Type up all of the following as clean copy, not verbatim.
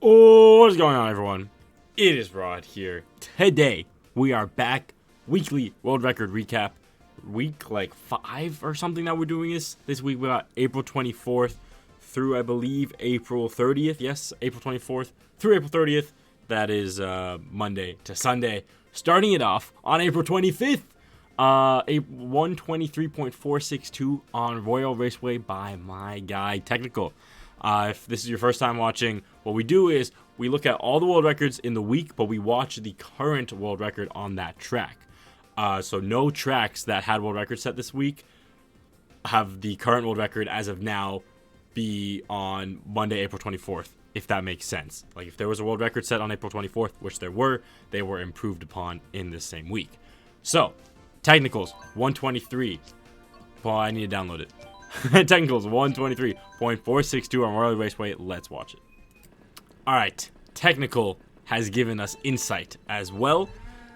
Oh, what's going on, everyone? It is Rod here. Today, we are back. Weekly world record recap. Week like 5 or something that we're doing this week. We got April 24th through, I believe, April 30th. Yes, April 24th through April 30th. That is Monday to Sunday. Starting it off on April 25th. 123.462 on Royal Raceway by my guy Technical. If this is your first time watching, what we do is we look at all the world records in the week, but we watch the current world record on that track. So no tracks that had world records set this week have the current world record as of now be on Monday, April 24th, if that makes sense. Like if there was a world record set on April 24th, which there were, they were improved upon in the same week. So, Technicals, 123. Well, I need to download it. Technicals, 123.462 on Royal Raceway. Let's watch it. Alright, Technical has given us insight as well.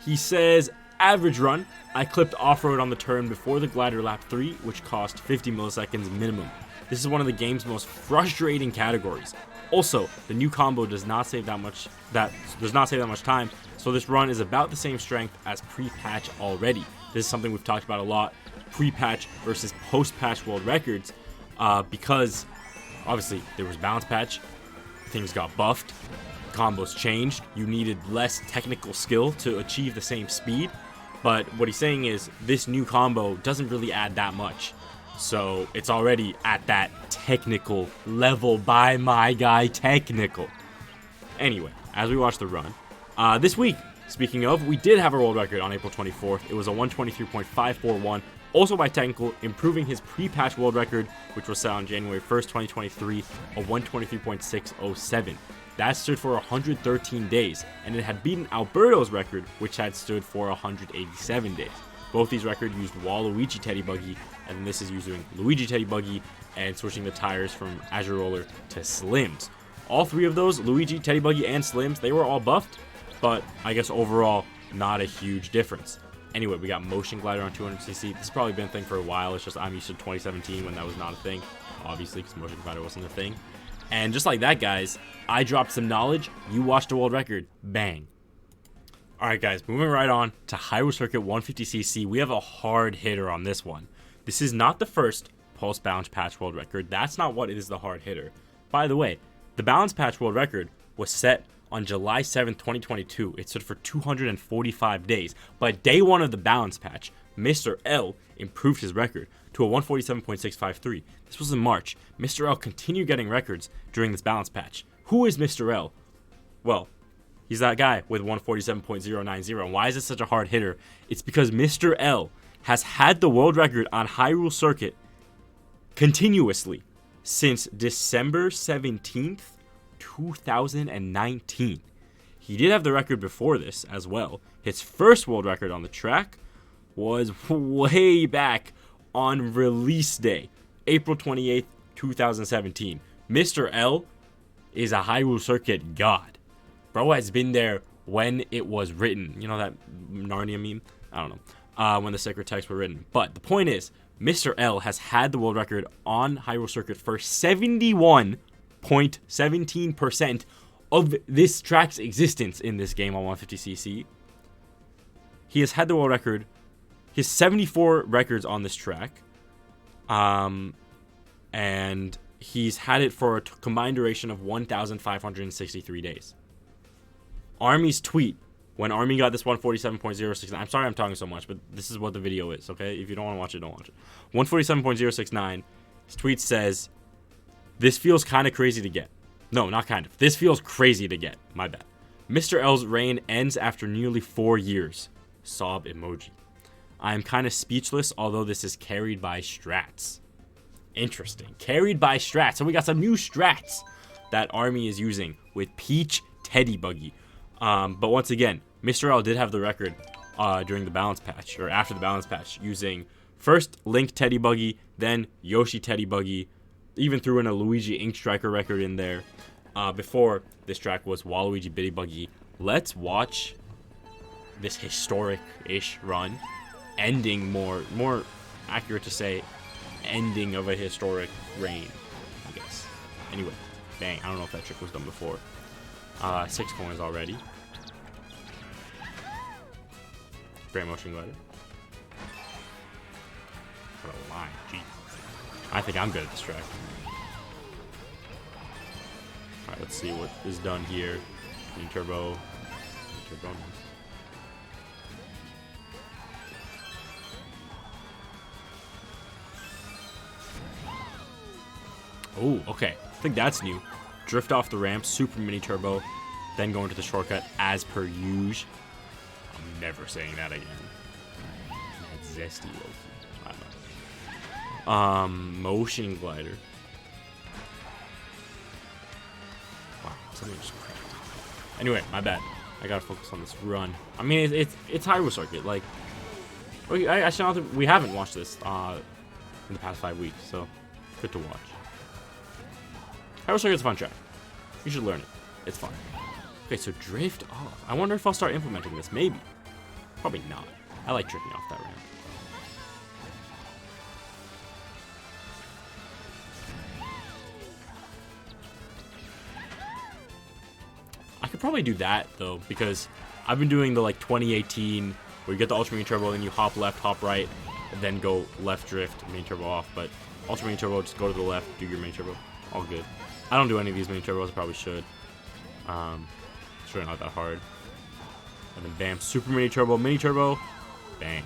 He says, average run, I clipped off-road on the turn before the glider lap 3, which cost 50 milliseconds minimum. This is one of the game's most frustrating categories. Also, the new combo does not save that much time, so this run is about the same strength as pre-patch already. This is something we've talked about a lot, pre-patch versus post-patch world records, because obviously there was bounce patch, things got buffed, combos changed, you needed less technical skill to achieve the same speed, but what he's saying is this new combo doesn't really add that much. So it's already at that technical level by my guy Technical. Anyway, as we watch the run, this week, speaking of, we did have a world record on April 24th. It was a 123.541, also by Technical, improving his pre-patch world record, which was set on January 1st, 2023, a 123.607. That stood for 113 days, and it had beaten Alberto's record, which had stood for 187 days. Both these records used Waluigi Teddy Buggy, and this is using Luigi Teddy Buggy and switching the tires from Azure Roller to Slims. All three of those, Luigi, Teddy Buggy, and Slims, they were all buffed, but I guess overall, not a huge difference. Anyway, we got Motion Glider on 200cc. This has probably been a thing for a while. It's just I'm used to 2017 when that was not a thing, obviously, because Motion Glider wasn't a thing. And just like that, guys, I dropped some knowledge. You watched a world record. Bang. Alright guys, moving right on to Hyrule Circuit 150cc. We have a hard hitter on this one. This is not the first Pulse Balance Patch world record. That's not what is the hard hitter. By the way, the Balance Patch world record was set on July 7th, 2022. It stood for 245 days. But day one of the Balance Patch, Mr. L improved his record to a 147.653. This was in March. Mr. L continued getting records during this Balance Patch. Who is Mr. L? Well, he's that guy with 147.090. And why is it such a hard hitter? It's because Mr. L has had the world record on Hyrule Circuit continuously since December 17th, 2019. He did have the record before this as well. His first world record on the track was way back on release day, April 28th, 2017. Mr. L is a Hyrule Circuit god. Bro has been there when it was written. You know that Narnia meme? I don't know. When the sacred texts were written. But the point is, Mr. L has had the world record on Hyrule Circuit for 71.17% of this track's existence in this game on 150cc. He has had the world record. He has 74 records on this track. And he's had it for a combined duration of 1,563 days. Army's tweet, when Army got this 147.069, I'm sorry I'm talking so much, but this is what the video is, okay? If you don't want to watch it, don't watch it. 147.069, his tweet says, this feels kind of crazy to get. No, not kind of. This feels crazy to get. My bad. Mr. L's reign ends after nearly 4 years. Sob emoji. I am kind of speechless, although this is carried by strats. Interesting. Carried by strats. So we got some new strats that Army is using with Peach Teddy Buggy. But once again, Mr. L did have the record during the balance patch, or after the balance patch, using first Link Teddy Buggy, then Yoshi Teddy Buggy, even threw in a Luigi Ink Striker record in there. Before this track was Waluigi Bitty Buggy. Let's watch this historic-ish run, ending more accurate to say, ending of a historic reign, I guess. Anyway, bang, I don't know if that trick was done before. 6 coins already. Great motion glider. What a line, jeez. I think I'm good at this track. Alright, let's see what is done here. Mini turbo. Turbo. Oh, okay. I think that's new. Drift off the ramp, super mini turbo, then go into the shortcut as per usual. I'm never saying that again. That's zesty, Loki. I don't know. Motion glider. Wow, something just cracked. Anyway, my bad. I gotta focus on this run. I mean, it's Hyrule Circuit. Like, we haven't watched this in the past 5 weeks, so good to watch. Hyrule Circuit's a fun track. You should learn it. It's fun. Okay, so drift off. I wonder if I'll start implementing this. Maybe. Probably not. I like drifting off that ramp. I could probably do that, though, because I've been doing the, like, 2018, where you get the Ultra Mini Turbo, then you hop left, hop right, and then go left drift, Mini Turbo off. But Ultra Mini Turbo, just go to the left, do your Mini Turbo. All good. I don't do any of these Mini Turbos. I probably should. It's really not that hard. And then bam, Super Mini Turbo, Mini Turbo, bang.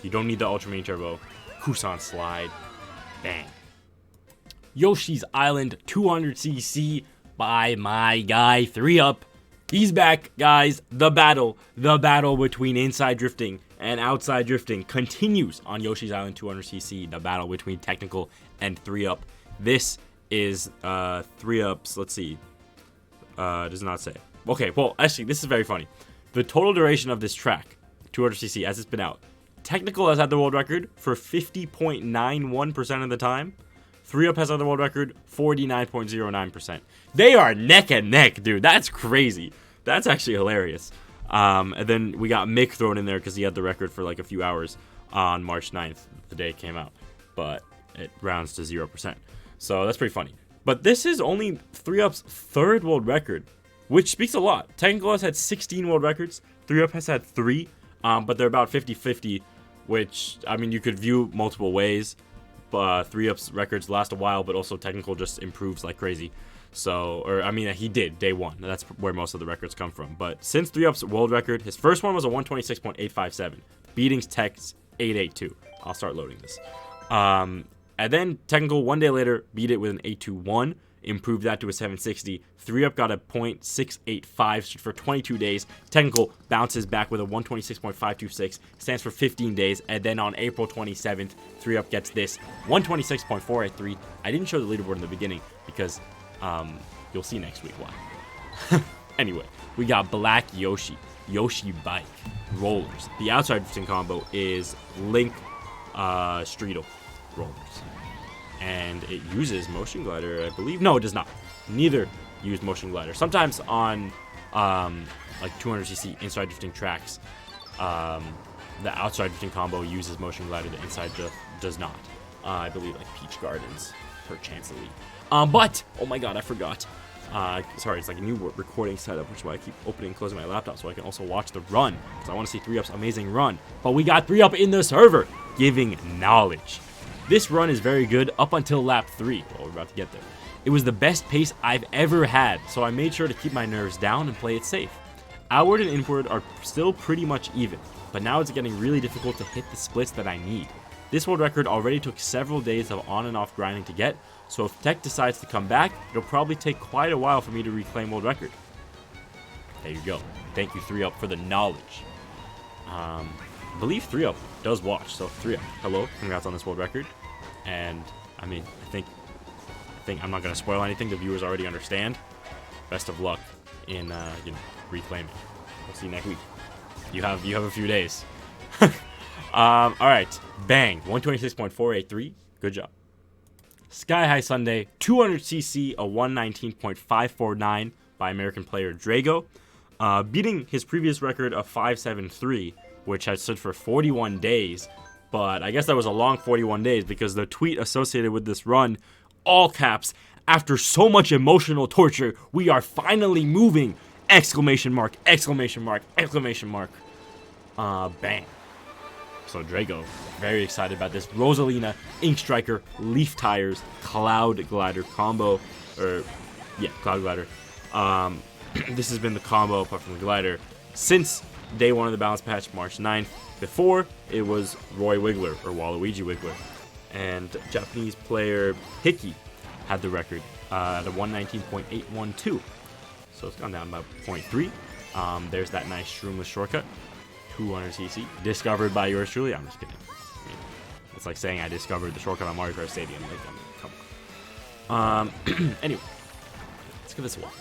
You don't need the Ultra Mini Turbo. Kusan slide, bang. Yoshi's Island 200cc by my guy 3UP. He's back, guys. The battle between inside drifting and outside drifting continues on Yoshi's Island 200cc. The battle between technical and 3UP. This is 3UP's, let's see, does not say. Okay, well, actually, this is very funny. The total duration of this track, 200cc, as it's been out, technical has had the world record for 50.91% of the time. 3UP has had the world record 49.09%. They are neck and neck, dude. That's crazy. That's actually hilarious. And then we got Mick thrown in there because he had the record for like a few hours on March 9th, the day it came out. But it rounds to 0%. So that's pretty funny. But this is only 3UP's third world record, which speaks a lot. Technical has had 16 world records. 3UP has had 3, but they're about 50-50, which, I mean, you could view multiple ways. 3UP's records last a while, but also technical just improves like crazy. So, or I mean, he did day one. That's where most of the records come from. But since 3UP's world record, his first one was a 126.857, beating Tech's 882. I'll start loading this. And then technical 1 day later beat it with an 821, improved that to a 760. 3UP got a .685 for 22 days. Technical bounces back with a 126.526, stands for 15 days. And then on April 27th, 3UP gets this 126.483. I didn't show the leaderboard in the beginning because you'll see next week why. Anyway, we got Black Yoshi, Yoshi Bike, Rollers. The outside drifting combo is Link Streetle Rollers. And it uses Motion Glider, I believe. No, it does not. Neither use Motion Glider. Sometimes on like 200cc inside drifting tracks, the outside drifting combo uses Motion Glider. The inside drift does not. I believe like Peach Gardens, per chancely. But, oh my god, I forgot. Sorry, it's like a new recording setup, which is why I keep opening and closing my laptop so I can also watch the run, because I want to see 3UP's amazing run. But we got 3UP in the server, giving knowledge. This run is very good up until lap 3. Well, we're about to get there. It was the best pace I've ever had, so I made sure to keep my nerves down and play it safe. Outward and inward are still pretty much even, but now it's getting really difficult to hit the splits that I need. This world record already took several days of on and off grinding to get, so if Tech decides to come back, it'll probably take quite a while for me to reclaim world record. There you go. Thank you 3UP for the knowledge. I believe 3UP does watch, so 3UP, hello, congrats on this world record. And I mean, I think I'm not gonna spoil anything. The viewers already understand. Best of luck in reclaiming. We'll see you next week. You have a few days. All right, bang, 126.483. Good job. Sky High Sundae, 200cc, a 119.549 by American player Drago, beating his previous record of 573, which had stood for 41 days. But I guess that was a long 41 days because the tweet associated with this run, all caps, after so much emotional torture, we are finally moving. Exclamation mark, exclamation mark, exclamation mark. Bang. So Drago, very excited about this. Rosalina, Ink Striker, Leaf Tires, Cloud Glider combo. Cloud Glider. This has been the combo, apart from the glider, since day one of the balance patch, March 9th. Before, it was Roy Wiggler, or Waluigi Wiggler. And Japanese player Hickey had the record at a 119.812. So it's gone down by 0.3. There's that nice shroomless shortcut. 200cc. Discovered by yours truly. I'm just kidding. I mean, it's like saying I discovered the shortcut on Mario Kart Stadium. Like, I mean, come on. Anyway, let's give this a watch.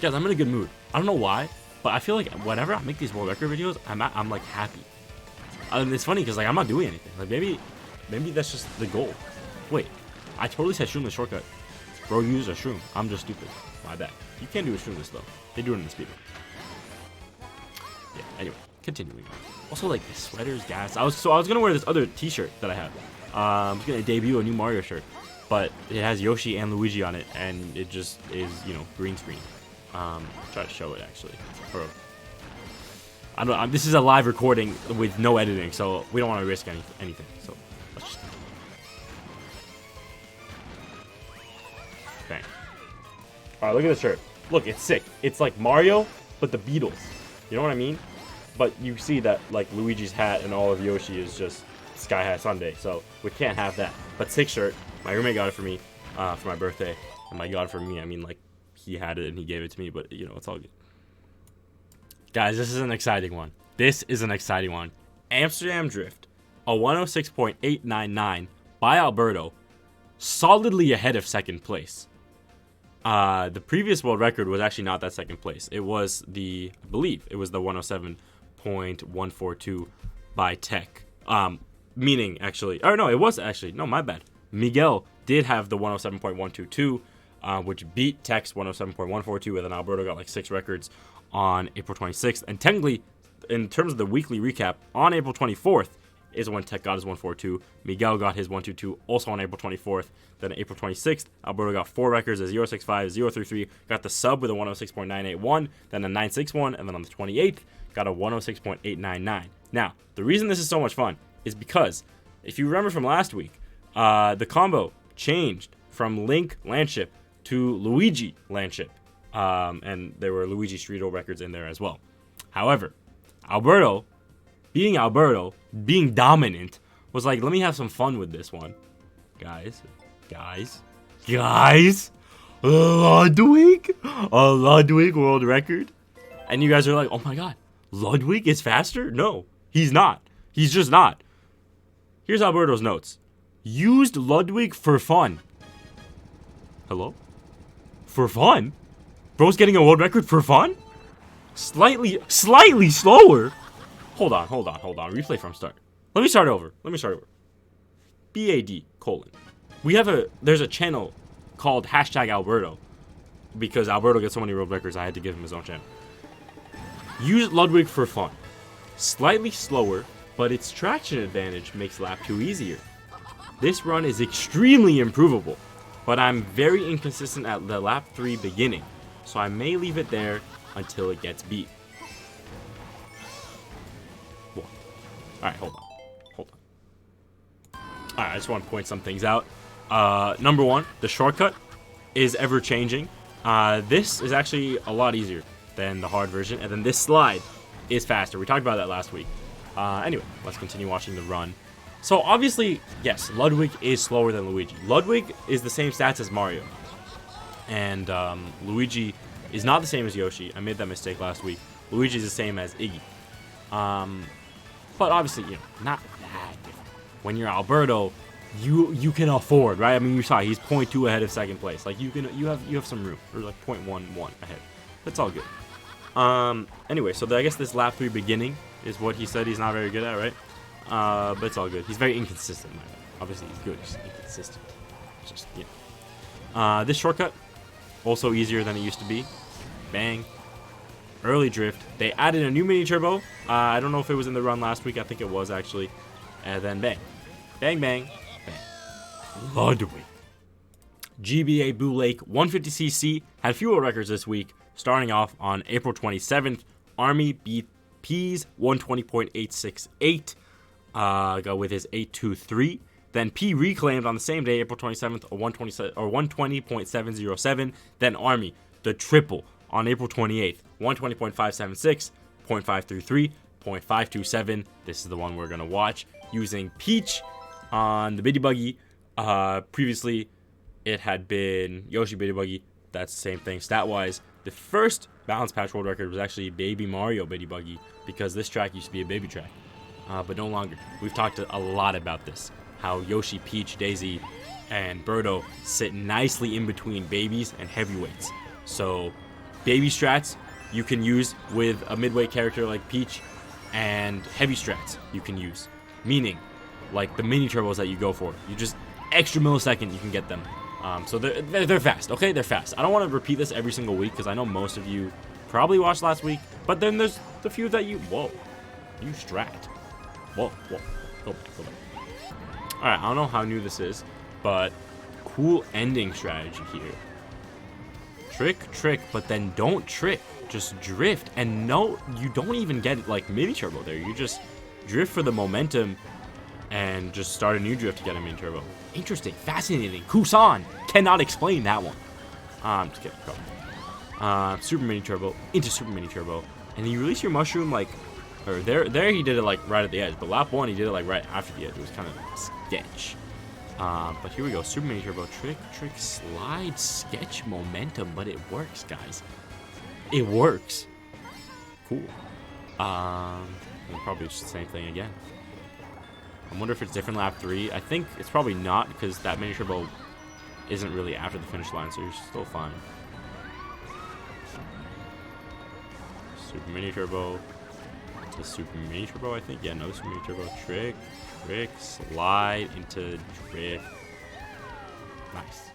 Guys, I'm in a good mood. I don't know why, but I feel like whenever I make these world record videos, I'm like happy. It's funny because like I'm not doing anything. Like maybe that's just the goal. Wait, I totally said shroomless shortcut. Bro, use a shroom. I'm just stupid. My bad. You can't do a shroomless though. They do it in the speedrun. Yeah. Anyway, continuing on. Also, like the sweaters, guys. I was gonna wear this other T-shirt that I have. I'm gonna debut a new Mario shirt, but it has Yoshi and Luigi on it, and it just is green screen. Try to show it actually. I don't know. This is a live recording with no editing, so we don't want to risk anything. So let's just continue. Bang. All right, look at the shirt. Look, it's sick. It's like Mario, but the Beatles. You know what I mean? But you see that like Luigi's hat and all of Yoshi is just Sky High Sundae, so we can't have that. But sick shirt. My roommate got it for me for my birthday, and by God for me, I mean like he had it and he gave it to me. But it's all good. Guys, this is an exciting one. This is an exciting one. Amsterdam Drift, a 106.899 by Alberto, solidly ahead of second place. The previous world record was actually not that second place. It was I believe it was the 107.142 by Tech. Meaning actually, it was actually, no, my bad. Miguel did have the 107.122, which beat Tech's 107.142, and then Alberto got like 6 records on April 26th. And technically, in terms of the weekly recap, on April 24th is when Tech got his 142. Miguel got his 122 also on April 24th. Then April 26th, Alberto got 4 records, a 065, 033, got the sub with a 106.981, then a 961, and then on the 28th, got a 106.899. Now, the reason this is so much fun is because, if you remember from last week, the combo changed from Link Landship to Luigi Landship. And there were Luigi Streeto records in there as well. However, Alberto, being dominant, was like, let me have some fun with this one. Guys, Ludwig? A Ludwig world record? And you guys are like, oh my god, Ludwig is faster? No, he's not. He's just not. Here's Alberto's notes. Used Ludwig for fun. Hello? For fun? Bro's getting a world record for fun? Slightly slower. Hold on. Replay from start. Let me start over. BAD : there's a channel called #Alberto because Alberto gets so many world records. I had to give him his own channel. Use Ludwig for fun. Slightly slower, but its traction advantage makes lap 2 easier. This run is extremely improvable, but I'm very inconsistent at the lap 3 beginning, so I may leave it there until it gets beat. What? Alright, hold on. Alright, I just want to point some things out. Number 1, the shortcut is ever changing. This is actually a lot easier than the hard version, and then this slide is faster. We talked about that last week. Anyway, let's continue watching the run. So obviously, yes, Ludwig is slower than Luigi. Ludwig is the same stats as Mario, and Luigi is not the same as Yoshi. I made that mistake last week. Luigi is the same as Iggy, but obviously, not that different. When you're Alberto, you can afford, right? I mean, you saw he's 0.2 ahead of second place. Like you have some room, or like 0.11 ahead. That's all good. Anyway, so I guess this lap 3 beginning is what he said he's not very good at, right? But it's all good. He's very inconsistent. Obviously, he's good. He's inconsistent. Just this shortcut also easier than it used to be. Bang. Early drift. They added a new mini turbo. I don't know if it was in the run last week. I think it was actually. And then bang, bang, bang, bang. Ludwig. GBA Boo Lake 150cc had fewer records this week. Starting off on April 27th, Army beat P's 120.868, go with his 823. Then P reclaimed on the same day, April 27th, a 120.707. Then Army, the triple, on April 28th, 120.576, 0.533, 0.527. This is the one we're going to watch using Peach on the Bitty Buggy. Previously, it had been Yoshi Bitty Buggy. That's the same thing stat-wise. The first Balance Patch World Record was actually Baby Mario Bitty Buggy because this track used to be a baby track, but no longer. We've talked a lot about this, how Yoshi, Peach, Daisy, and Birdo sit nicely in between babies and heavyweights. So baby strats you can use with a midweight character like Peach, and heavy strats you can use, meaning like the mini turbos that you go for. You just extra millisecond you can get them. So they're fast, okay? They're fast. I don't want to repeat this every single week because I know most of you probably watched last week, but then there's the few that you strat. Whoa, go back. Alright, I don't know how new this is, but cool ending strategy here. Trick, but then don't trick. Just drift, and no, you don't even get like mini turbo there. You just drift for the momentum and just start a new drift to get a mini turbo. Interesting, fascinating. Kusan cannot explain that one. Just kidding. Go. Super mini turbo into super mini turbo, and you release your mushroom like, or there he did it like right at the edge, but lap 1 he did it like right after the edge. It was kind of sketch. But here we go. Super mini turbo, trick, slide, sketch, momentum, but it works, guys. It works. Cool. Probably just the same thing again. I wonder if it's different lap 3. I think it's probably not because that mini turbo isn't really after the finish line, so you're still fine. Super mini turbo. To super mini turbo, I think. Yeah, no super mini turbo. Trick, slide into drift. Nice.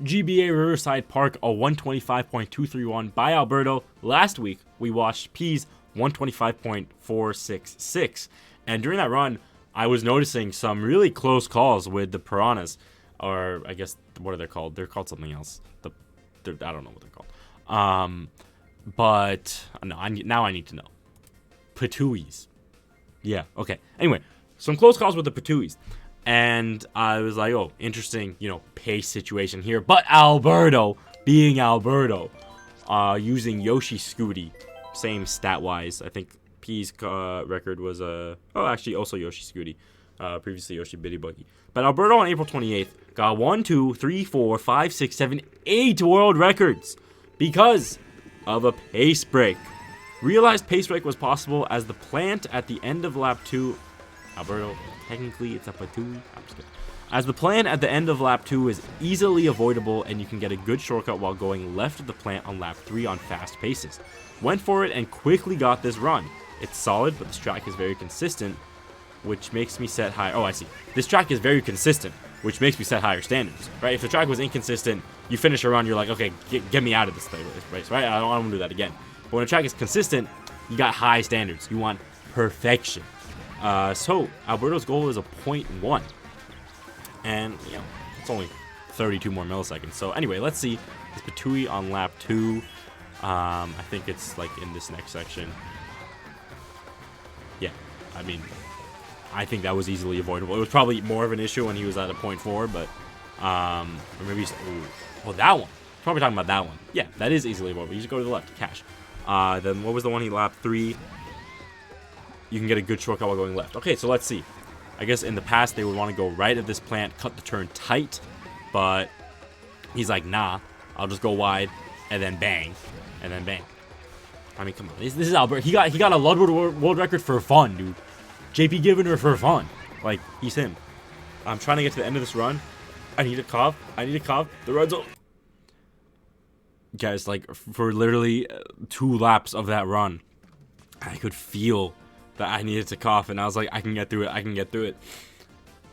GBA Riverside Park, a 125.231 by Alberto. Last week, we watched P's 125.466. And during that run, I was noticing some really close calls with the Piranhas. Or, I guess, what are they called? They're called something else. I don't know what they're called. But, no, now I need to know. Patuis. Yeah, okay. Anyway, some close calls with the Patuis. And I was like, oh, interesting, pace situation here. But Alberto, being Alberto, using Yoshi Scooty, same stat-wise. I think P's record was, actually also Yoshi Scooty. Previously Yoshi Bitty Buggy. But Alberto on April 28th got 1, 2, 3, 4, 5, 6, 7, 8 world records because of a pace break. Realized pace break was possible as the plant at the end of lap 2. Alberto, technically it's a Patui. I'm just kidding. As the plant at the end of lap 2 is easily avoidable and you can get a good shortcut while going left of the plant on lap 3 on fast paces. Went for it and quickly got this run. It's solid, but this track is very consistent, which makes me set high. Oh, I see. This track is very consistent, which makes me set higher standards, right? If the track was inconsistent, you finish a run, you're like, okay, get me out of this race, right? I don't want to do that again. But when a track is consistent, you got high standards. You want perfection. So Alberto's goal is a 0.1, and it's only 32 more milliseconds. So anyway, let's see. It's Patui on lap 2. I think it's like in this next section. Yeah, I mean, I think that was easily avoidable. It was probably more of an issue when he was at a 0.4, but or maybe that one. Probably talking about that one. Yeah, that is easily avoidable. You just go to the left, cash. Then what was the one he lapped 3? You can get a good shortcut while going left. Okay, so let's see. I guess in the past they would want to go right of this plant, cut the turn tight, but he's like, nah, I'll just go wide, and then bang, and then bang. I mean, come on, this is Albert. He got a LUDWIG world record for fun, dude. JP Givener for fun. Like, he's him. I'm trying to get to the end of this run. I need a cough. The run's over. Guys, like, for literally 2 laps of that run, I could feel that I needed to cough, and I was like, I can get through it.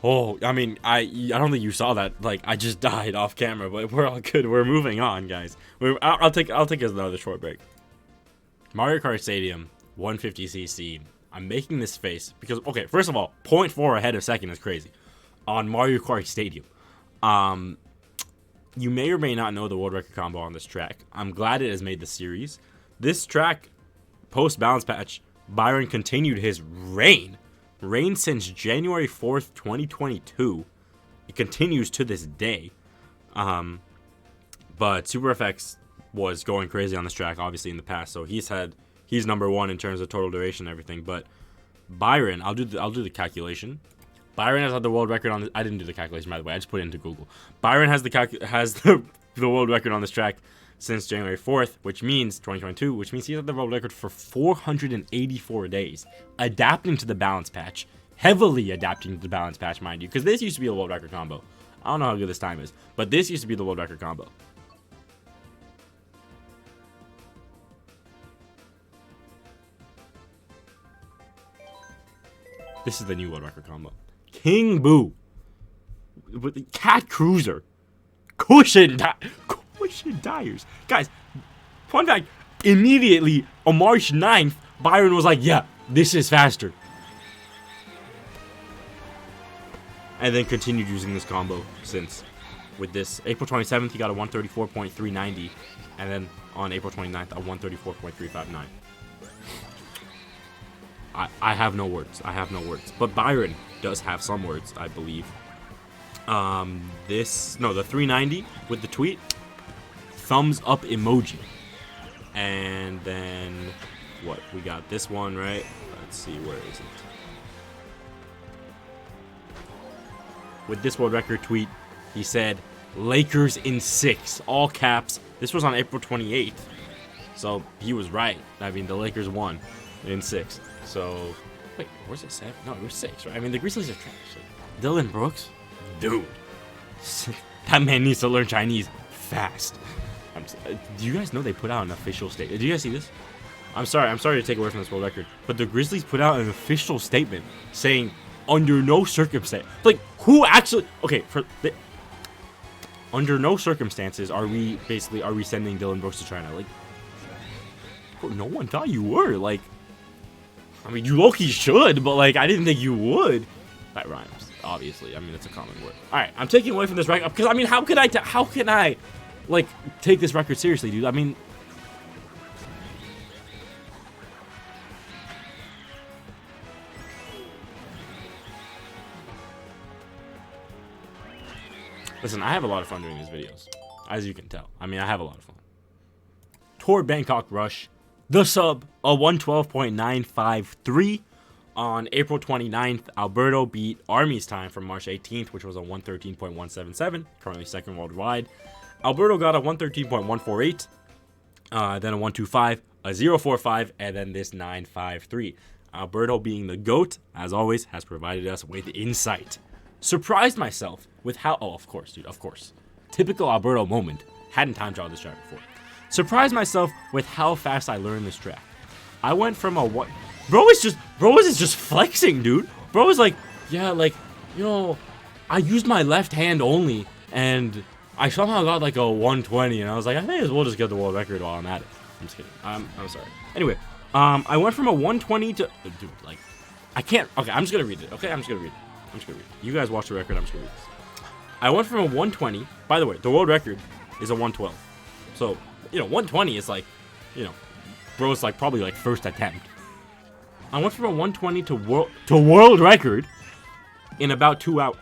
Oh, I mean, I don't think you saw that. Like, I just died off camera, but we're all good. We're moving on, guys. I'll take another short break. Mario Kart Stadium, 150cc. I'm making this face because, okay, first of all, 0.4 ahead of second is crazy on Mario Kart Stadium. you may or may not know the world record combo on this track. I'm glad it has made the series. This track, post balance patch, Byron continued his reign since January 4th, 2022. It continues to this day. But Super FX was going crazy on this track, obviously, in the past. So he's number one in terms of total duration and everything. But Byron, I'll do the calculation. Byron has had the world record on this. I didn't do the calculation, by the way. I just put it into Google. Byron has the world record on this track since January 4th, which means 2022, which means he's had the world record for 484 days, adapting to the balance patch. Heavily adapting to the balance patch, mind you, because this used to be a world record combo. I don't know how good this time is, but this used to be the world record combo. This is the new world record combo. King Boo with the Cat Cruiser, cushion tires. Guys, fun fact, immediately on March 9th, Byron was like, yeah, this is faster. And then continued using this combo since. With this, April 27th, he got a 134.390. And then on April 29th, a 134.359. I have no words. But Byron does have some words, I believe. The 390 with the tweet. Thumbs up emoji. And then, what? We got this one, right? Let's see, where is it? With this world record tweet, he said, Lakers in 6, all caps. This was on April 28th. So he was right. I mean, the Lakers won in 6. So, wait, was it 7? No, it was 6, right? I mean, the Grizzlies are trash. Dylan Brooks? Dude. That man needs to learn Chinese fast. Do you guys know they put out an official statement? Did you guys see this? I'm sorry to take away from this world record, but the Grizzlies put out an official statement saying, under no circumstance, like, who actually, okay, under no circumstances are we sending Dylan Brooks to China? Like, no one thought you were. Like, I mean, you low-key should, but, like, I didn't think you would. That rhymes, obviously. I mean, it's a common word. All right, I'm taking away from this record because, I mean, how can I like take this record seriously, dude? I mean, listen, I have a lot of fun doing these videos, as you can tell. I mean, I have a lot of fun. Tour Bangkok Rush, the sub, a 112.953. On April 29th, Alberto beat Army's time from March 18th, which was a 113.177, currently second worldwide. Alberto got a 113.148, then a 125, a 045, and then this 953. Alberto, being the GOAT, as always, has provided us with insight. Surprised myself with how... Oh, of course, dude, of course. Typical Alberto moment. Hadn't time trialed this track before. Surprised myself with how fast I learned this track. I went from a... what? Bro is just flexing, dude. Bro is like, yeah, like, you know, I used my left hand only, and I somehow got like a 120, and I was like, I may as well just get the world record while I'm at it. I'm just kidding. I'm sorry. Anyway, I went from a 120 to... Dude, like, I can't... Okay, I'm just gonna read it. Okay, I'm just gonna read it. You guys watch the record, I'm just gonna read this. I went from a 120... By the way, the world record is a 112. So, you know, 120 is like, you know, bro's like probably like first attempt. I went from a 120 to world record in about 2 hours.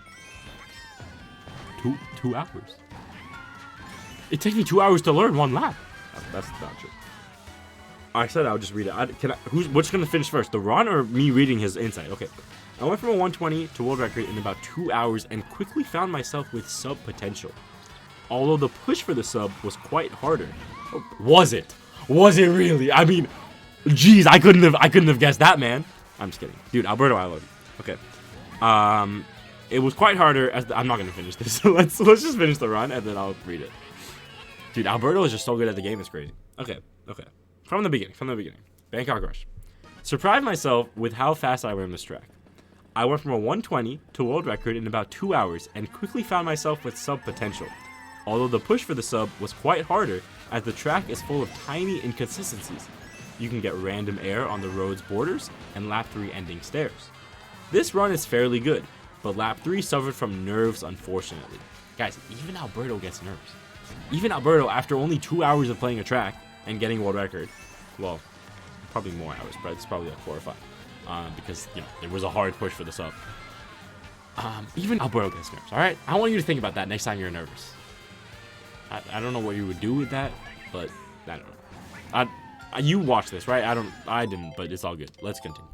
2 hours. It takes me 2 hours to learn one lap. That's not true. I said I would just read it. What's gonna finish first, the run or me reading his insight? Okay. I went from a 120 to world record in about 2 hours and quickly found myself with sub potential. Although the push for the sub was quite harder. Was it? Was it really? I mean, jeez, I couldn't have guessed that, man. I'm just kidding, dude. Alberto, I love you. Okay. It was quite harder. I'm not gonna finish this. let's just finish the run and then I'll read it. Dude, Alberto is just so good at the game. It's crazy. Okay. From the beginning. Bangkok Rush. Surprised myself with how fast I learned this track. I went from a 120 to world record in about 2 hours and quickly found myself with sub potential. Although the push for the sub was quite harder, as the track is full of tiny inconsistencies. You can get random air on the road's borders and lap 3 ending stairs. This run is fairly good, but lap 3 suffered from nerves, unfortunately. Guys, even Alberto gets nerves. Even Alberto, after only 2 hours of playing a track and getting a world record, well, probably more hours, but it's probably like 4 or 5, because, you know, it was a hard push for the sub. Even Alberto gets nerves, all right? I want you to think about that next time you're nervous. I don't know what you would do with that, but I don't know. You watched this, right? I didn't, but it's all good. Let's continue.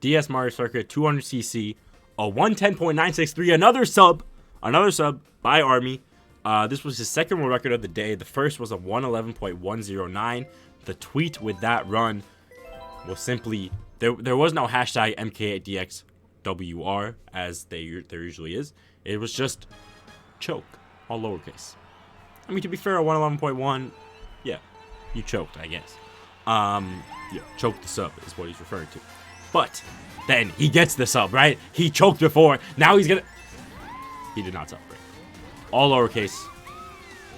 DS Mario Circuit 200cc, a 110.963, another sub by Army. This was his second world record of the day. The first was a 111.109. The tweet with that run was simply, there was no hashtag MKS WR as there usually is. It was just choke, all lowercase. I mean, to be fair, a 111.1, yeah, you choked, I guess. Yeah, choked the sub is what he's referring to. But then he gets the sub, right? He choked before. Now he's gonna. He did not celebrate. All lowercase,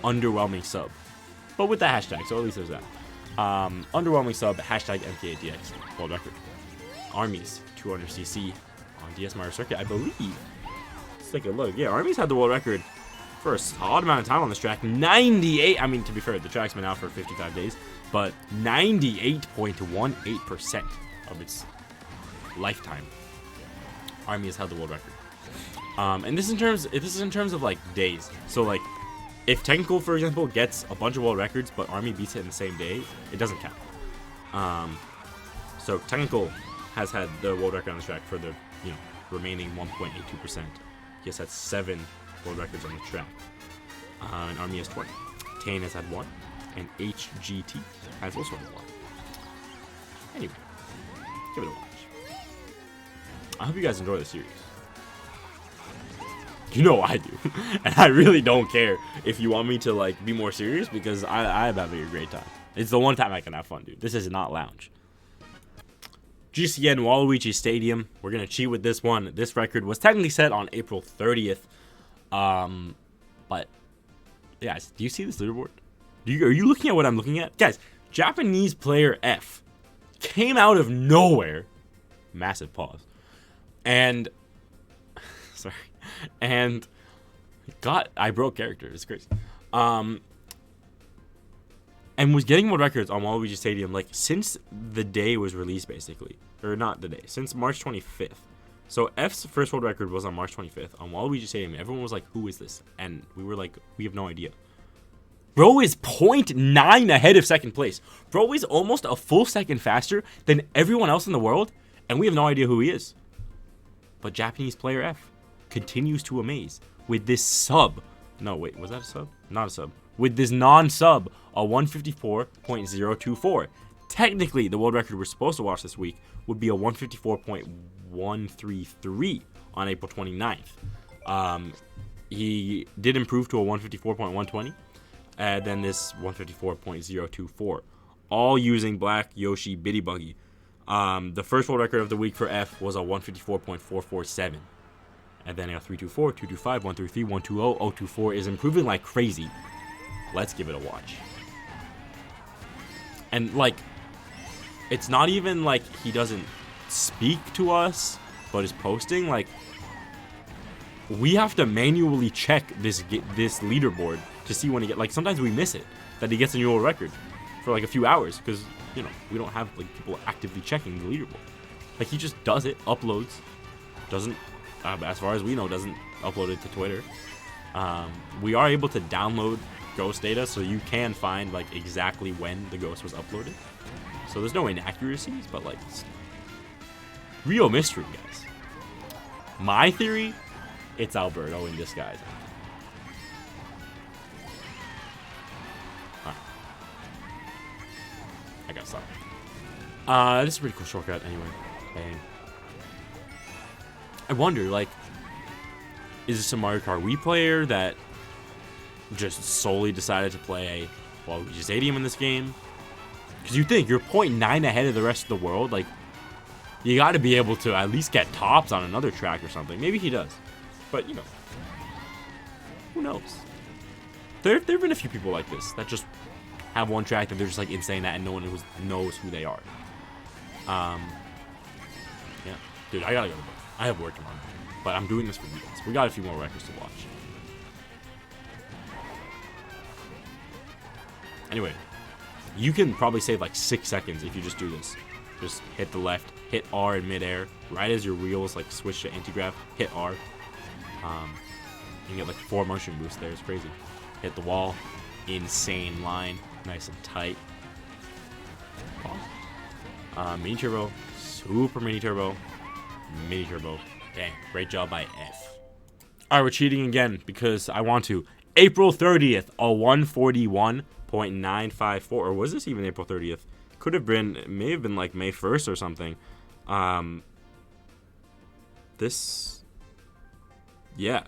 underwhelming sub, but with the hashtag, so at least there's that. Underwhelming sub, hashtag MKADX, world record. Army's 200cc on DS Mario Circuit, I believe. Let's take a look. Yeah, Army's had the world record for a solid amount of time on this track. 98. I mean, to be fair, the track's been out for 55 days, but 98.18% of its lifetime, Army has held the world record. And this is in terms of like days. So like, if Technical, for example, gets a bunch of world records, but Army beats it in the same day, it doesn't count. So Technical has had the world record on this track for the remaining 1.82%. He has had 7 world records on the track. And Army has 20. Tane has had 1, and HGT has also had 1. Anyway, give it a watch. I hope you guys enjoy the series. You know I do. And I really don't care if you want me to like be more serious, because I'm having a great time. It's the one time I can have fun, dude. This is not lounge. GCN Waluigi Stadium. We're going to cheat with this one. This record was technically set on April 30th. But, guys, do you see this leaderboard? Are you looking at what I'm looking at? Guys, Japanese player F came out of nowhere. Massive pause. And, sorry. And I broke character. It's crazy. And was getting world records on Waluigi Stadium like since the day it was released, basically, or not the day, since March 25th. So F's first world record was on March 25th on Waluigi Stadium. Everyone was like, "Who is this?" And we were like, "We have no idea." Bro is 0.9 ahead of second place. Bro is almost a full second faster than everyone else in the world, and we have no idea who he is. But Japanese player F continues to amaze with this sub. No, wait, was that a sub? Not a sub. With this non-sub, a 154.024. Technically, the world record we're supposed to watch this week would be a 154.133 on April 29th. He did improve to a 154.120, and then this 154.024, all using black Yoshi Bitty Buggy. The first world record of the week for F was a 154.447. And then a 324, 225, 133, 120, 024 is improving like crazy. Let's give it a watch. And like, it's not even like he doesn't speak to us, but is posting. Like, we have to manually check this leaderboard to see when he like. Sometimes we miss it that he gets a new world record for like a few hours because we don't have like people actively checking the leaderboard. Like, he just does it, uploads, doesn't. As far as we know, doesn't upload it to Twitter. We are able to download ghost data, so you can find like exactly when the ghost was uploaded. So there's no inaccuracies, but like, it's real mystery, guys. My theory, it's Alberto in disguise. Alright. I gotta stop. This is a pretty cool shortcut anyway. Bang. I wonder, like, is this a Mario Kart Wii player that just solely decided to play Waluigi Stadium in this game? Because you think you're 0.9 ahead of the rest of the world, like, you got to be able to at least get tops on another track or something. Maybe he does, but who knows? There've been a few people like this that just have one track that they're just like insane at, and no one knows who they are. Yeah, dude, I gotta go. I have work tomorrow, but I'm doing this for you guys. We got a few more records to watch. Anyway, you can probably save like 6 seconds if you just do this. Just hit the left, hit R in midair, right as your wheels like switch to anti-grav, hit R. You can get like 4 motion boosts there. It's crazy. Hit the wall, insane line, nice and tight. Mini turbo, super mini turbo, mini turbo. Dang, great job by F. Alright, we're cheating again because I want to. April 30th, a 141.954. Or was this even April 30th? Could have been, it may have been like May 1st or something. Yeah,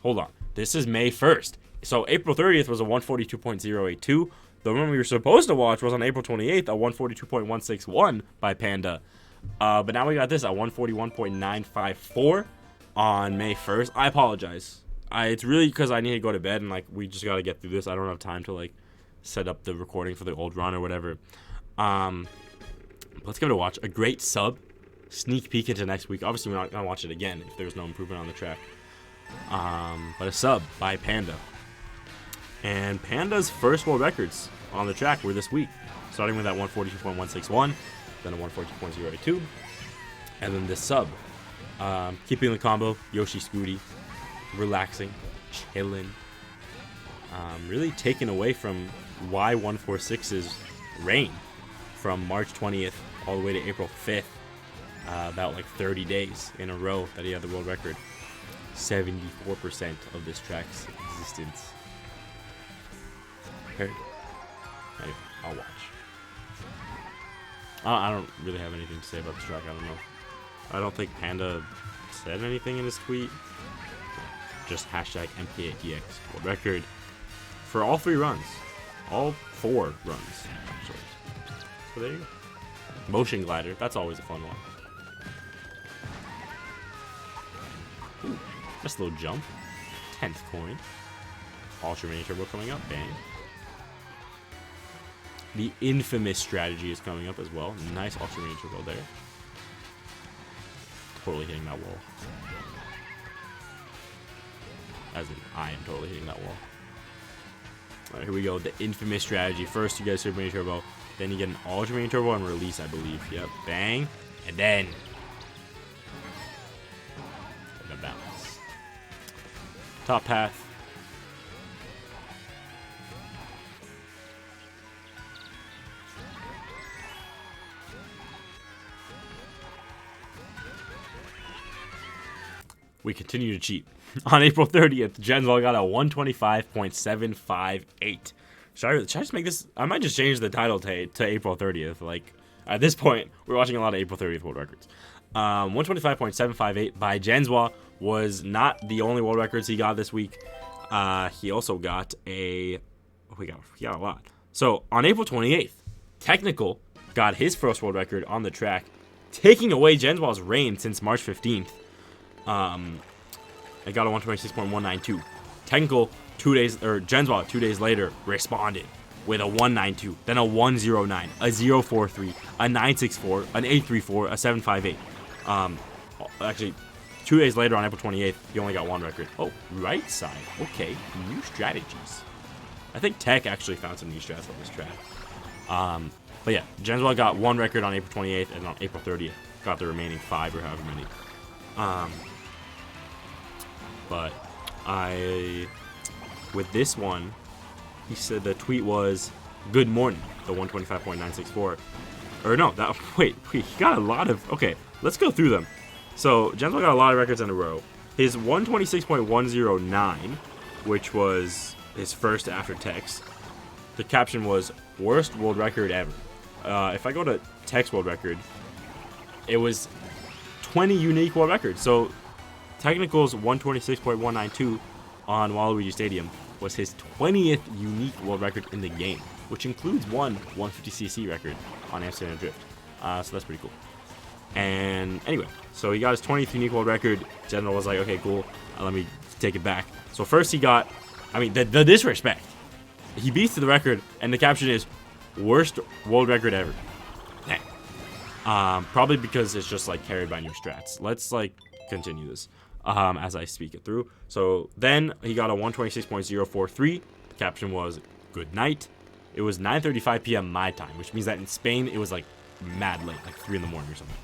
hold on. This is May 1st. So April 30th was a 142.082. The one we were supposed to watch was on April 28th, a 142.161 by Panda. But now we got this, a 141.954 on May 1st. I apologize. It's really because I need to go to bed and like we just got to get through this. I don't have time to like set up the recording for the old run or whatever. Let's give it a watch. A great sub. Sneak peek into next week. Obviously, we're not going to watch it again if there's no improvement on the track. But a sub by Panda. And Panda's first world records on the track were this week. Starting with that 142.161, then a 142.082, and then this sub. Keeping the combo, Yoshi Scooty, relaxing, chilling. Really taken away from Y146's reign from March 20th all the way to April 5th. About like 30 days in a row that he had the world record. 74% of this track's existence. Okay. Anyway, I'll watch. I don't really have anything to say about this track. I don't know. I don't think Panda said anything in his tweet. Just hashtag MKATX world record for all 3 runs. All 4 runs, actually. So there you go. Motion glider. That's always a fun one. Ooh, just a little jump. 10th coin. Ultra Mini Turbo coming up. Bang. The infamous strategy is coming up as well. Nice Ultra Mini Turbo there. Totally hitting that wall. As in, I am totally hitting that wall. Alright, here we go. The infamous strategy. First, you get a Super Mini Turbo. Then you get an Ultra Mini Turbo and release, I believe. Yep. Bang. And then the balance. Top path. We continue to cheat. On April 30th, Jenswell got a 125.758. Should I just make this? I might just change the title to April 30th. Like, at this point, we're watching a lot of April 30th world records. 125.758 by Jenswell was not the only world records he got this week. He also got he got a lot. So, on April 28th, Technical got his first world record on the track, taking away Jenswell's reign since March 15th. It got a 126.192. Technical Jenswell 2 days later responded with a 192, then a 109, a 043, a 964, an 834, a 758. Actually, 2 days later on April 28th, he only got 1 record. Oh, right side. Okay, new strategies. I think Tech actually found some new strats on this track. But yeah, Jenswell got 1 record on April 28th, and on April 30th got the remaining 5 or however many. But with this one, he said the tweet was, "Good morning," the 125.964. Or no, wait, he got a lot of, okay, let's go through them. So, Jenswell got a lot of records in a row. His 126.109, which was his first after Tech's, the caption was, "Worst world record ever." If I go to Tech's world record, it was 20 unique world records. So, Technical's 126.192 on Waluigi Stadium was his 20th unique world record in the game, which includes one 150cc record on Amsterdam Drift. So that's pretty cool. And anyway, so he got his 20th unique world record. General was like, okay, cool, let me take it back. So first he got, the disrespect. He beats the record, and the caption is, "Worst world record ever." Dang. Probably because it's just like carried by new strats. Let's like continue this as I speak it through. So then he got a 126.043. The caption was, "Good night." It was 9:35 p.m. my time, which means that in Spain it was like mad late, like 3 in the morning or something.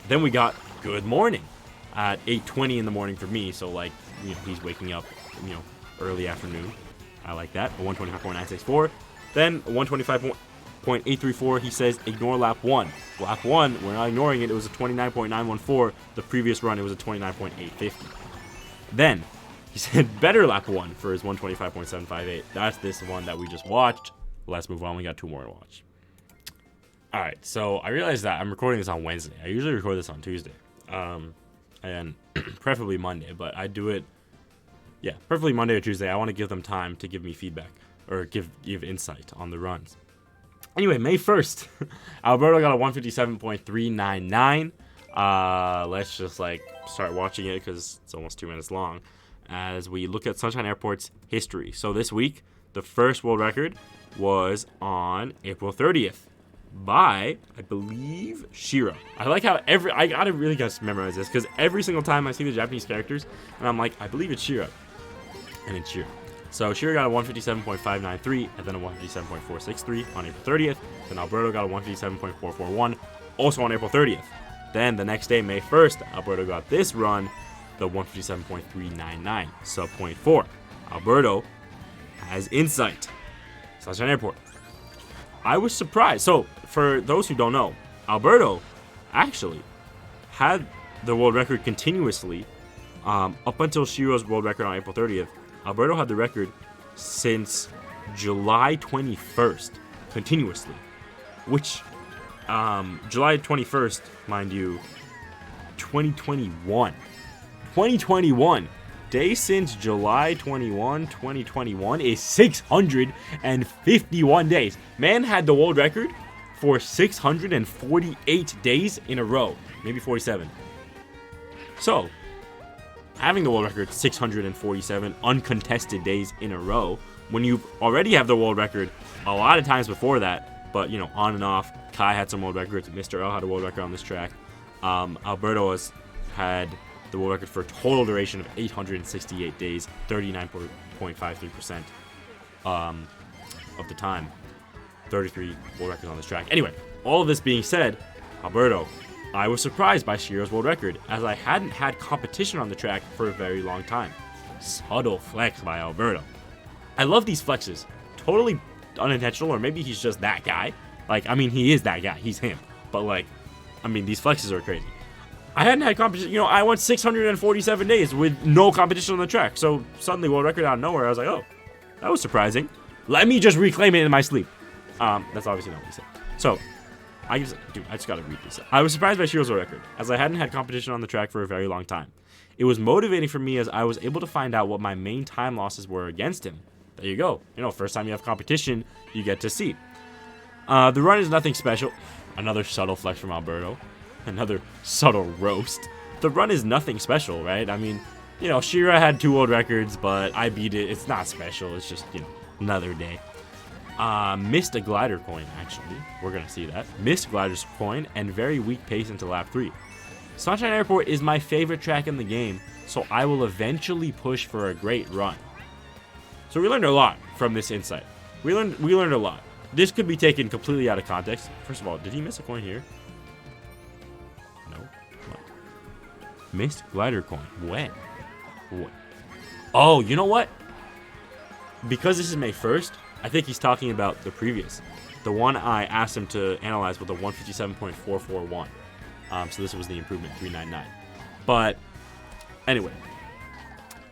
Then we got Good Morning at 8:20 in the morning for me. So like, you know, he's waking up, you know, early afternoon. I like that. A 125.964. Then a 125.834. He says ignore lap 1. Lap 1, we're not ignoring it. It was a 29.914. The previous run, it was a 29.850. Then he said better lap 1 for his 125.758. That's this one that we just watched. Let's move on. We got 2 more to watch. All right, so I realized that I'm recording this on Wednesday. I usually record this on Tuesday, and preferably Monday, but I do it, yeah, preferably Monday or Tuesday. I want to give them time to give me feedback or give insight on the runs. Anyway, May 1st, Alberto got a 157.399. Let's just like start watching it because it's almost 2 minutes long as we look at Sunshine Airport's history. So this week, the first world record was on April 30th. By, I believe, Shiro. I like how I gotta really just memorize this because every single time I see the Japanese characters and I'm like, I believe it's Shiro. And it's Shiro. So Shiro got a 157.593 and then a 157.463 on April 30th. Then Alberto got a 157.441 also on April 30th. Then the next day, May 1st, Alberto got this run, the 157.399, sub 0.4. Alberto has insight. Sunshine Airport. I was surprised. So, for those who don't know, Alberto actually had the world record continuously up until Shiro's world record on April 30th. Alberto had the record since July 21st, continuously. Which, July 21st, mind you, 2021. 2021. Day since July 21, 2021 is 651 days. Man had the world record for 648 days in a row. Maybe 47. So, having the world record 647 uncontested days in a row, when you already have the world record a lot of times before that, but, you know, on and off. Kai had some world records. Mr. L had a world record on this track. Alberto has had the world record for a total duration of 868 days, 39.53% of the time. 33 world records on this track. Anyway, all of this being said, Alberto, I was surprised by Shiro's world record, as I hadn't had competition on the track for a very long time. Subtle flex by Alberto. I love these flexes. Totally unintentional, or maybe he's just that guy. Like, I mean, he is that guy. He's him. But, like, I mean, these flexes are crazy. I hadn't had competition. You know, I went 647 days with no competition on the track. So suddenly, world record out of nowhere. I was like, oh, that was surprising. Let me just reclaim it in my sleep. That's obviously not what he said. So, I just gotta read this. I was surprised by Shiro's world record, as I hadn't had competition on the track for a very long time. It was motivating for me as I was able to find out what my main time losses were against him. There you go. You know, first time you have competition, you get to see. The run is nothing special. Another subtle flex from Alberto. Another subtle roast. The run is nothing special, right? I mean, you know, Shira had 2 world records, but I beat it. It's not special. It's just, you know, another day. Missed a glider coin, actually. We're going to see that. Missed glider's coin and very weak pace into lap 3. Sunshine Airport is my favorite track in the game, so I will eventually push for a great run. So we learned a lot from this insight. We learned a lot. This could be taken completely out of context. First of all, did he miss a coin here? No. What? Missed glider coin. When? What? Oh, you know what? Because this is May 1st, I think he's talking about the previous. The one I asked him to analyze with a 157.441. So this was the improvement, 399. But anyway,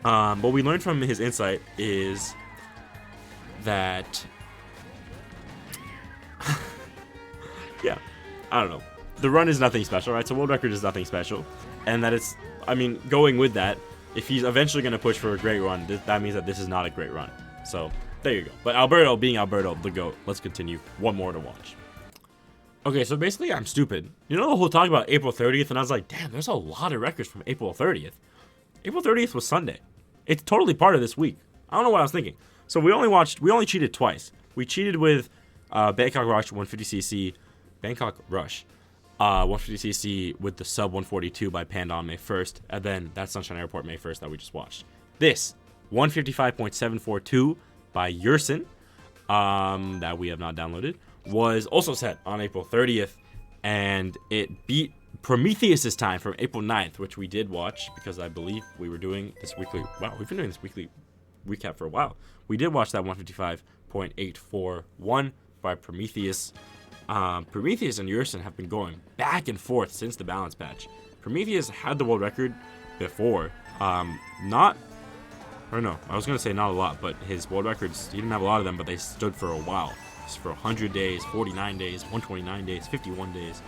what we learned from his insight is that, yeah, I don't know. The run is nothing special, right? So world record is nothing special. And that it's, I mean, going with that, if he's eventually going to push for a great run, that means that this is not a great run. So there you go. But Alberto, being Alberto, the GOAT. Let's continue. One more to watch. Okay, so basically I'm stupid. You know the whole talk about April 30th, and I was like, damn, there's a lot of records from April 30th. April 30th was Sunday. It's totally part of this week. I don't know what I was thinking. So we only cheated twice. We cheated with Bangkok Rush 150cc, Bangkok Rush 150cc with the sub 142 by Panda on May 1st, and then that Sunshine Airport May 1st that we just watched. This 155.742 by Yersin that we have not downloaded, was also set on April 30th, and it beat Prometheus's time from April 9th, which we did watch because I believe we were doing this weekly. Wow, we've been doing this weekly recap for a while. We did watch that 155.841 by Prometheus. Prometheus and Yersin have been going back and forth since the balance patch. Prometheus had the world record before. Not a lot, but his world records, he didn't have a lot of them, but they stood for a while. Just for 100 days, 49 days, 129 days, 51 days.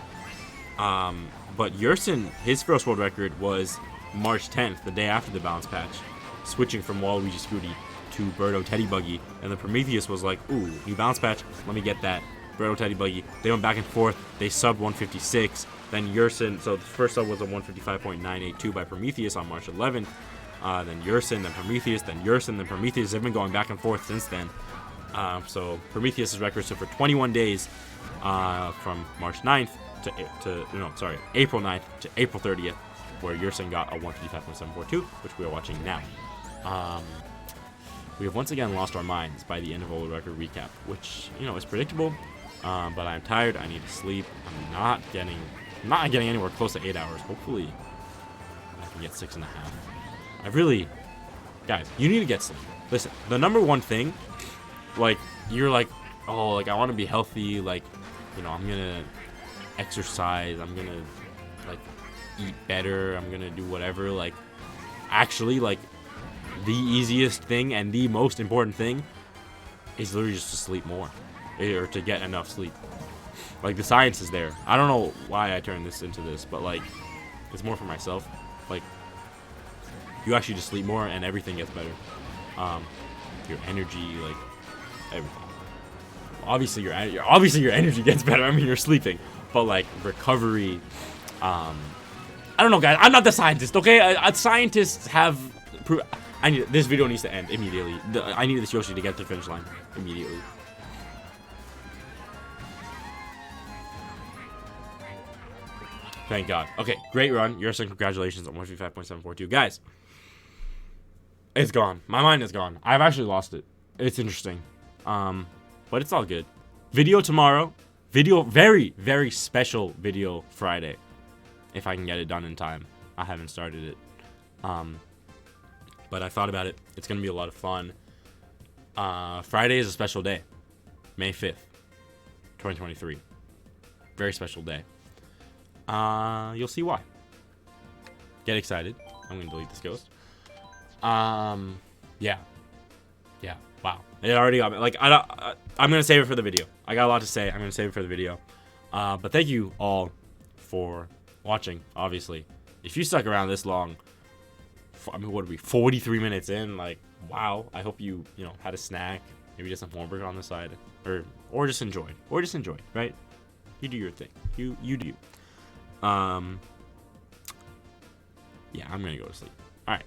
But Yersin, his first world record was March 10th, the day after the balance patch, switching from Waluigi Scooty to Birdo Teddy Buggy, and the Prometheus was like, ooh, new balance patch, let me get that. Birdo Teddy Buggy. They went back and forth. They subbed 156. Then Yersin, so the first sub was a 155.982 by Prometheus on March 11th. Then Yersin, then Prometheus, then Yersin, then Prometheus. They've been going back and forth since then. So Prometheus' record stood for 21 days from March 9th April 9th to April 30th, where Yersin got a 155.742, which we are watching now. We have once again lost our minds by the end of a world record recap, which, is predictable, but I'm tired. I need to sleep. I'm not getting anywhere close to 8 hours. Hopefully, I can get 6.5. Guys, you need to get sleep. Listen, the number one thing, you're like, oh, I want to be healthy, I'm gonna exercise, I'm gonna eat better, I'm gonna do whatever. Actually, the easiest thing and the most important thing is literally just to sleep more, or to get enough sleep. The science is there. I don't know why I turned this into this, but it's more for myself. You actually just sleep more and everything gets better. Your energy, everything. Obviously your energy gets better. I mean, you're sleeping, but recovery. I don't know, guys. I'm not the scientist, okay? Scientists have. This video needs to end immediately. I need this Yoshi to get to the finish line immediately. Thank God. Okay, great run. Yersin, congratulations on 155.742. Guys, it's gone. My mind is gone. I've actually lost it. It's interesting. But it's all good. Video tomorrow. Video, very, very special video Friday. If I can get it done in time. I haven't started it. But I thought about it. It's going to be a lot of fun. Friday is a special day. May 5th, 2023. Very special day. You'll see why. Get excited. I'm going to delete this ghost. Yeah. Wow. It already got me. I'm going to save it for the video. I got a lot to say. I'm going to save it for the video. But thank you all for watching, obviously. If you stuck around this long, what are we, 43 minutes in? Wow. I hope you, had a snack. Maybe just some homework on the side. Or just enjoyed. Right? You do your thing. You do you. Yeah, I'm going to go to sleep. All right.